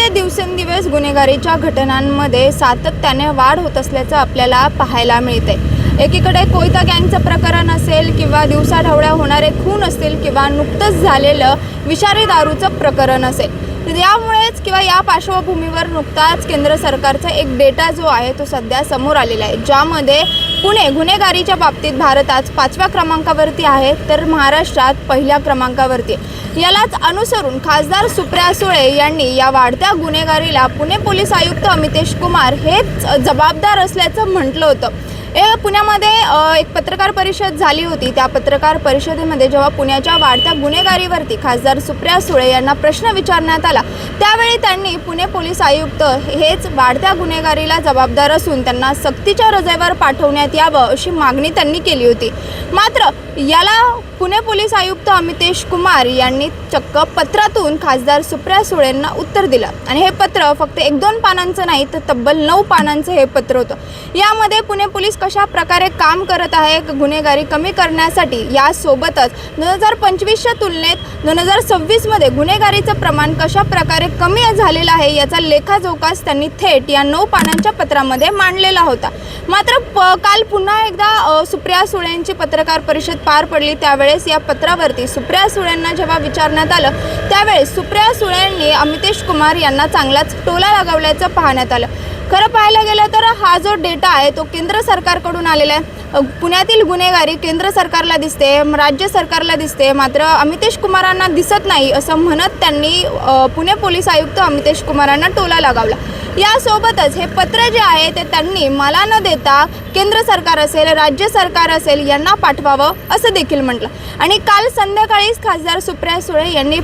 पुण्यामध्ये दिवसेंदिवस गुन्हेगारीच्या घटनांमध्ये सातत्याने वाढ होत असल्याचं आपल्याला पाहायला मिळते। एकीकडे कोयता गँगचं प्रकरण असेल किंवा दिवसाढवळ्या होणारे खून असतील किंवा नुकतंच झालेलं विषारी दारूचं प्रकरण असेल, यामुळेच किंवा या पार्श्वभूमीवर नुकताच केंद्र सरकारचा एक डेटा जो आहे तो सध्या समोर आलेला आहे, ज्यामध्ये पुणे गुन्हेगारीच्या बाबतीत भारतात 5व्या क्रमांकावरती आहे तर महाराष्ट्रात 1ल्या क्रमांकावरती। यालाच अनुसरून खासदार सुप्रिया सुळे यांनी या वाढत्या गुन्हेगारीला पुणे पोलीस आयुक्त अमितेश कुमार हेच जबाबदार असल्याचं म्हटलं होतं। पुण्यामध्ये एक पत्रकार परिषद झाली होती। त्या पत्रकार परिषदेमध्ये जेव्हा पुण्याच्या वाढत्या गुन्हेगारीवरती खासदार सुप्रिया सुळे यांना प्रश्न विचारण्यात आला, त्यावेळी त्यांनी पुणे पोलीस आयुक्त हेच वाढत्या गुन्हेगारीला जबाबदार असून त्यांना सक्तीच्या रजेवर पाठवण्यात यावं अशी मागणी त्यांनी केली होती। मात्र याला पुणे पोलीस आयुक्त अमितेश कुमार यांनी चक्क पत्रातून खासदार सुप्रिया सुळेंना उत्तर दिलं आणि हे पत्र फक्त 1-2 पानांचं नाही तर तब्बल 9 पानांचं हे पत्र होतं। यामध्ये पुणे पोलीस कशा प्रकारे काम करत आहे गुन्हेगारी कमी करण्यासाठी, यासोबतच 2025च्या तुलनेत 2026मध्ये गुन्हेगारीचं प्रमाण कशा प्रकारे कमी झालेलं आहे याचा लेखाजोखाच त्यांनी थेट या 9 पानांच्या पत्रामध्ये मांडलेला होता। मात्र काल पुन्हा एकदा सुप्रिया सुळेंची पत्रकार परिषद पार पडली। त्यावेळेस या पत्रावरती सुप्रिया सुळेंना जेव्हा विचारण्यात आलं, त्यावेळेस सुप्रिया सुळेंनी अमितेश कुमार यांना चांगलाच टोला लगावल्याचं पाहण्यात आलं। खरं पाहायला गेलं तर हा जो डेटा आहे तो केंद्र सरकारकडून आलेला आहे। पुण्यातील गुन्हेगारी केंद्र सरकारला दिसते, राज्य सरकारला दिसते, मात्र अमितेश कुमारांना दिसत नाही असं म्हणत त्यांनी पुणे पोलीस आयुक्त अमितेश कुमारांना टोला लगावला। यासोबतच हे पत्र जे आहे ते त्यांनी मला न देता केंद्र सरकार असेल, राज्य सरकार असेल यांना पाठवावं असं देखील म्हटलं। आणि काल संध्याकाळीच खासदार सुप्रिया सुळे यांनी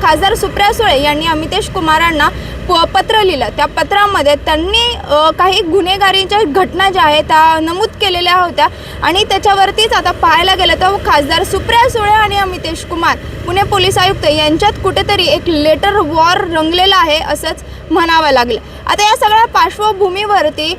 खासदार सुप्रिया सुळे यांनी अमितेश कुमारांना पत्र लिहिलं। त्या पत्रामध्ये त्यांनी काही गुन्हेगारीच्या घटना ज्या आहेत त्या नमूद केलेल्या होत्या आणि त्याच्यावरतीच आता पाहायला गेलं तर खासदार सुप्रिया सुळे आणि अमितेश कुमार पुणे पोलीस आयुक्त यांच्यात कुठेतरी एक लेटर वॉर रंगलेला आहे असंच म्हणावं लागलं। आता या सगळ्या पार्श्वभूमीवरती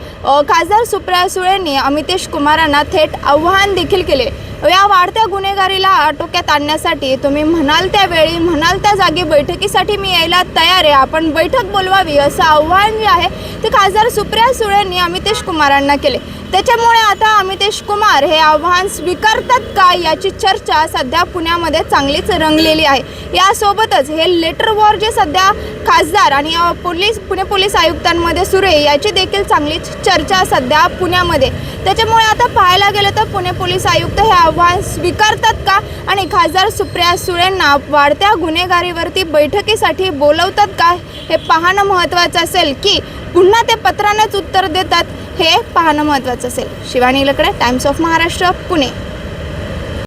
खासदार सुप्रिया सुळेंनी अमितेश कुमारांना थेट आव्हान देखील केले। या वाढत्या गुन्हेगारीला आटोक्यात आणण्यासाठी तुम्ही म्हणाल त्यावेळी म्हणाल त्या जागी बैठकीसाठी मी यायला तयार आहे, आपण बैठक बोलवावी असं आव्हान जे आहे ते खासदार सुप्रिया सुळेंनी अमितेश कुमारांना केले। त्याच्यामुळे आता अमितेश कुमार हे आव्हान स्वीकारतात का याची चर्चा सध्या पुण्यामध्ये चांगलीच रंगलेली आहे। यासोबतच हे लेटर वॉर जे सध्या खासदार आणि पुणे पोलीस आयुक्तांमध्ये सुरू आहे याची देखील चांगलीच चर्चा सध्या पुण्यामध्ये। त्याच्यामुळे आता पाहायला गेलं तर पुणे पोलीस आयुक्त हे आव्हान स्वीकारतात का आणि खासदार सुप्रिया सुळेंना वाढत्या गुन्हेगारीवरती बैठकीसाठी बोलवतात का हे पाहणं महत्त्वाचं असेल की पुन्हा ते पत्रानेच उत्तर देतात हे पाहणं महत्त्वाचं असेल। शिवानी लकडे, टाइम्स ऑफ महाराष्ट्र, पुणे।